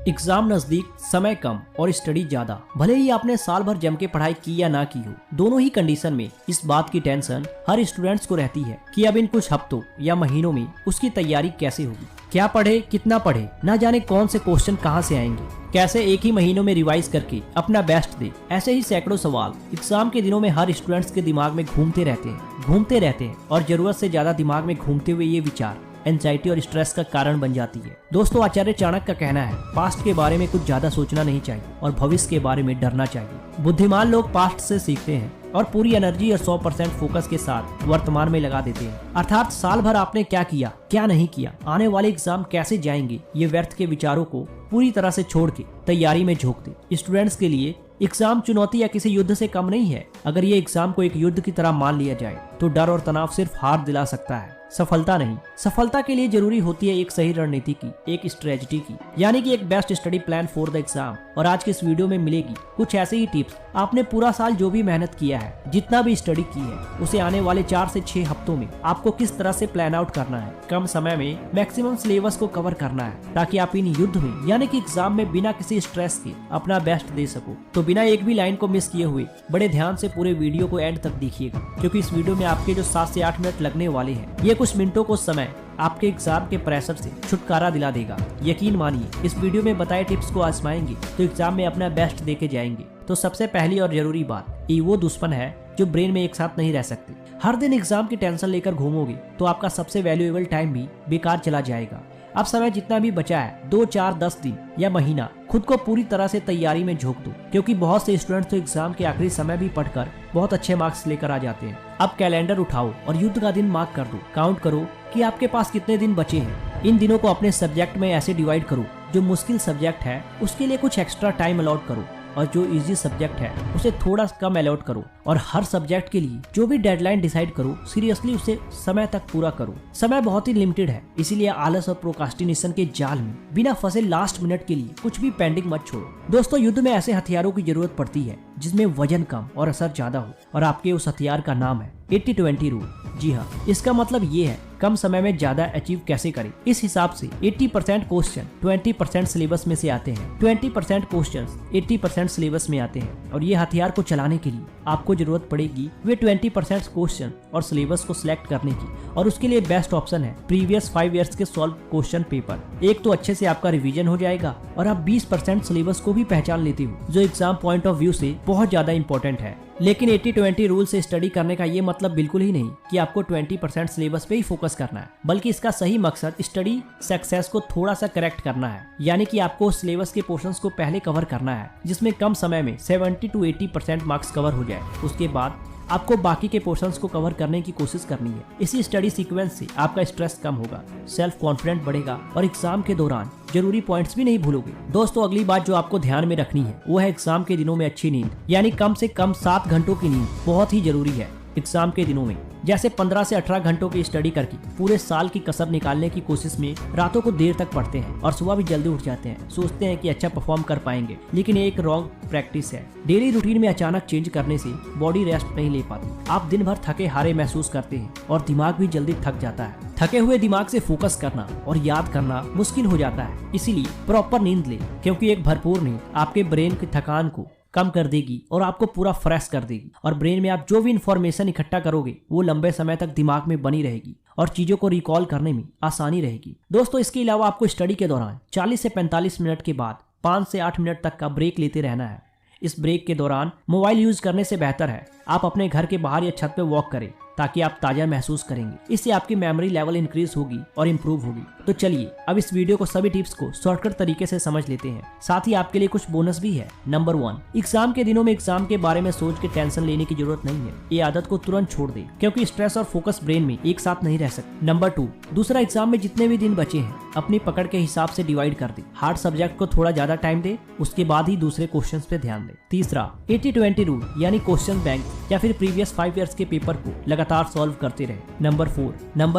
Exam नजदीक, समय कम और स्टडी ज्यादा। भले ही आपने साल भर जम के पढ़ाई की या ना की हो, दोनों ही कंडीशन में इस बात की टेंशन हर स्टूडेंट्स को रहती है कि अब इन कुछ हफ्तों या महीनों में उसकी तैयारी कैसे होगी, क्या पढ़े, कितना पढ़े, ना जाने कौन से क्वेश्चन कहां से आएंगे, कैसे एक ही महीनों में रिवाइज करके अपना बेस्ट दे। ऐसे ही सैकड़ों सवाल एग्जाम के दिनों में हर स्टूडेंट्स के दिमाग में घूमते रहते हैं और जरूरत से ज्यादा दिमाग में घूमते हुए ये विचार एंजाइटी और स्ट्रेस का कारण बन जाती है। दोस्तों, आचार्य चाणक्य का कहना है, पास्ट के बारे में कुछ ज्यादा सोचना नहीं चाहिए और भविष्य के बारे में डरना चाहिए। बुद्धिमान लोग पास्ट से सीखते हैं और पूरी एनर्जी और 100% फोकस के साथ वर्तमान में लगा देते हैं। अर्थात साल भर आपने क्या किया, क्या नहीं किया, आने वाले एग्जाम कैसे जाएंगे, ये व्यर्थ के विचारों को पूरी तरह से छोड़ के तैयारी में झोंक दे। स्टूडेंट्स के लिए एग्जाम चुनौती या किसी युद्ध से कम नहीं है। अगर ये एग्जाम को एक युद्ध की तरह मान लिया जाए तो डर और तनाव सिर्फ हार दिला सकता है, सफलता नहीं। सफलता के लिए जरूरी होती है एक सही रणनीति की, एक स्ट्रेटजी की, यानी कि एक best study plan for the exam. और आज के इस वीडियो में मिलेगी कुछ ऐसे ही टिप्स। आपने पूरा साल जो भी मेहनत किया है, जितना भी स्टडी की है, उसे आने वाले 4 से 6 हफ्तों में आपको किस तरह से प्लान आउट करना है, कम समय में मैक्सिमम सिलेबस को कवर करना है, ताकि आप इन युद्ध में यानी कि एग्जाम में बिना किसी स्ट्रेस के अपना बेस्ट दे सको। तो बिना एक भी लाइन को मिस किए हुए बड़े ध्यान से पूरे वीडियो को एंड तक देखिएगा, क्योंकि इस वीडियो में आपके जो 7 से 8 मिनट लगने वाले हैं, ये कुछ मिनटों को समय आपके एग्जाम के प्रेशर से छुटकारा दिला देगा। यकीन मानिए, इस वीडियो में बताए टिप्स को आजमाएंगे तो एग्जाम में अपना बेस्ट देके जाएंगे। तो सबसे पहली और जरूरी बात, ये वो दुश्मन है जो ब्रेन में एक साथ नहीं रह सकते। हर दिन एग्जाम की टेंशन लेकर घूमोगे तो आपका सबसे वैल्यूएबल टाइम भी बेकार चला जाएगा। अब समय जितना भी बचा है, 2, 4, 10 दिन या महीना, खुद को पूरी तरह से तैयारी में झोंक दो, क्योंकि बहुत से स्टूडेंट्स तो एग्जाम के आखिरी समय भी पढ़कर बहुत अच्छे मार्क्स लेकर आ जाते हैं। अब कैलेंडर उठाओ और युद्ध का दिन मार्क कर दो। काउंट करो कि आपके पास कितने दिन बचे हैं। इन दिनों को अपने सब्जेक्ट में ऐसे डिवाइड करो, जो मुश्किल सब्जेक्ट है उसके लिए कुछ एक्स्ट्रा टाइम अलॉट करो और जो इजी सब्जेक्ट है उसे थोड़ा कम अलॉट करो। और हर सब्जेक्ट के लिए जो भी डेडलाइन डिसाइड करो, सीरियसली उसे समय तक पूरा करो। समय बहुत ही लिमिटेड है, इसीलिए आलस और प्रोक्रास्टिनेशन के जाल में बिना फंसे लास्ट मिनट के लिए कुछ भी पेंडिंग मत छोड़ो। दोस्तों, युद्ध में ऐसे हथियारों की जरूरत पड़ती है जिसमें वजन कम और असर ज्यादा हो, और आपके उस हथियार का नाम है 80-20 रूल। जी हाँ, इसका मतलब ये है कम समय में ज्यादा अचीव कैसे करें। इस हिसाब से 80% क्वेश्चन 20% सिलेबस में से आते हैं, 20% क्वेश्चन 80% सिलेबस में आते हैं। और ये हथियार को चलाने के लिए आपको जरूरत पड़ेगी वे 20% क्वेश्चन और सिलेबस को सिलेक्ट करने की। और उसके लिए बेस्ट ऑप्शन है प्रीवियस 5 ईयर्स के सॉल्व क्वेश्चन पेपर। एक तो अच्छे से आपका रिवीजन हो जाएगा और आप 20% सिलेबस को भी पहचान लेते हो, जो एग्जाम पॉइंट ऑफ व्यू से बहुत ज्यादा इंपॉर्टेंट है। लेकिन 80-20 रूल से स्टडी करने का ये मतलब बिल्कुल ही नहीं कि आपको 20% सिलेबस पे ही फोकस करना है, बल्कि इसका सही मकसद स्टडी सक्सेस को थोड़ा सा करेक्ट करना है। यानी कि आपको सिलेबस के पोर्शंस को पहले कवर करना है, जिसमें कम समय में 70-80% मार्क्स कवर हो जाए। उसके बाद आपको बाकी के पोर्शंस को कवर करने की कोशिश करनी है। इसी स्टडी सीक्वेंस से आपका स्ट्रेस कम होगा, सेल्फ कॉन्फिडेंट बढ़ेगा और एग्जाम के दौरान जरूरी पॉइंट्स भी नहीं भूलोगे। दोस्तों, अगली बात जो आपको ध्यान में रखनी है वो है एग्जाम के दिनों में अच्छी नींद, यानी कम से कम 7 घंटों की नींद बहुत ही जरूरी है। एग्जाम के दिनों में जैसे 15 से 18 घंटों की स्टडी करके पूरे साल की कसर निकालने की कोशिश में रातों को देर तक पढ़ते हैं और सुबह भी जल्दी उठ जाते हैं, सोचते हैं कि अच्छा परफॉर्म कर पाएंगे। लेकिन ये एक रॉन्ग प्रैक्टिस है। डेली रूटीन में अचानक चेंज करने से बॉडी रेस्ट नहीं ले पाती। आप दिन भर थके हारे महसूस करते हैं और दिमाग भी जल्दी थक जाता है। थके हुए दिमाग से फोकस करना और याद करना मुश्किल हो जाता है। इसीलिए प्रॉपर नींद ले, क्योंकि एक भरपूर नींद आपके ब्रेन की थकान को कम कर देगी और आपको पूरा फ्रेश कर देगी। और ब्रेन में आप जो भी इंफॉर्मेशन इकट्ठा करोगे वो लंबे समय तक दिमाग में बनी रहेगी और चीजों को रिकॉल करने में आसानी रहेगी। दोस्तों, इसके अलावा आपको स्टडी के दौरान 40 से 45 मिनट के बाद 5 से 8 मिनट तक का ब्रेक लेते रहना है। इस ब्रेक के दौरान मोबाइल यूज करने से बेहतर है आप अपने घर के बाहर या छत पे वॉक करें, ताकि आप ताजा महसूस करेंगे। इससे आपकी मेमोरी लेवल इंक्रीज होगी और इम्प्रूव होगी। तो चलिए अब इस वीडियो को सभी टिप्स को शॉर्टकट तरीके से समझ लेते हैं। साथ ही आपके लिए कुछ बोनस भी है। नंबर 1, एग्जाम के दिनों में एग्जाम के बारे में सोच के टेंशन लेने की जरूरत नहीं है। ये आदत को तुरंत छोड़ दे, क्योंकि स्ट्रेस और फोकस ब्रेन में एक साथ नहीं रह सकते। नंबर 2, दूसरा, एग्जाम में जितने भी दिन बचे हैं अपनी पकड़ के हिसाब से डिवाइड कर दे। हार्ड सब्जेक्ट को थोड़ा ज्यादा टाइम दे, उसके बाद ही दूसरे क्वेश्चन पे ध्यान दे। तीसरा, 80-20 रूल यानी क्वेश्चन बैंक या फिर प्रीवियस 5 ईयर्स के पेपर को लगातार सॉल्व करते रहे। नंबर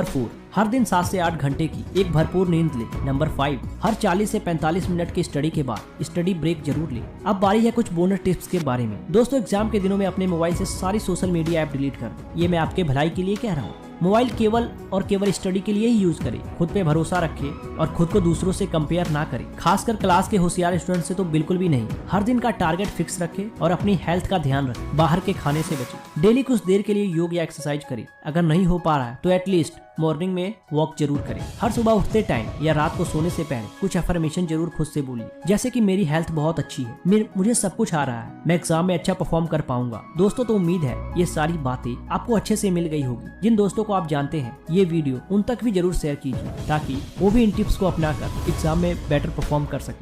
4, हर दिन 7 से 8 घंटे की एक भरपूर नींद ले। नंबर 5, हर 40 से 45 मिनट की स्टडी के बाद स्टडी ब्रेक जरूर ले। अब बारी है कुछ बोनस टिप्स के बारे में। दोस्तों, एग्जाम के दिनों में अपने मोबाइल से सारी सोशल मीडिया ऐप डिलीट कर दो। ये मैं आपके भलाई के लिए कह रहा हूँ। मोबाइल केवल और केवल स्टडी के लिए ही यूज करें। खुद पे भरोसा रखें और खुद को दूसरों से कंपेयर ना करें, खासकर क्लास के होशियार स्टूडेंट से तो बिल्कुल भी नहीं। हर दिन का टारगेट फिक्स रखें और अपनी हेल्थ का ध्यान रखें। बाहर के खाने से बचें। डेली कुछ देर के लिए योग या एक्सरसाइज करें। अगर नहीं हो पा रहा है तो एटलीस्ट मॉर्निंग में वॉक जरूर करें। हर सुबह उठते टाइम या रात को सोने से पहले कुछ अफर्मेशन जरूर खुद से बोलिए, जैसे कि मेरी हेल्थ बहुत अच्छी है, मुझे सब कुछ आ रहा है, मैं एग्जाम में अच्छा परफॉर्म कर पाऊंगा। दोस्तों, तो उम्मीद है ये सारी बातें आपको अच्छे से मिल गई होगी। जिन दोस्तों को आप जानते हैं ये वीडियो उन तक भी जरूर शेयर कीजिए, ताकि वो भी इन टिप्स को अपनाकर एग्जाम में बेटर परफॉर्म कर सके।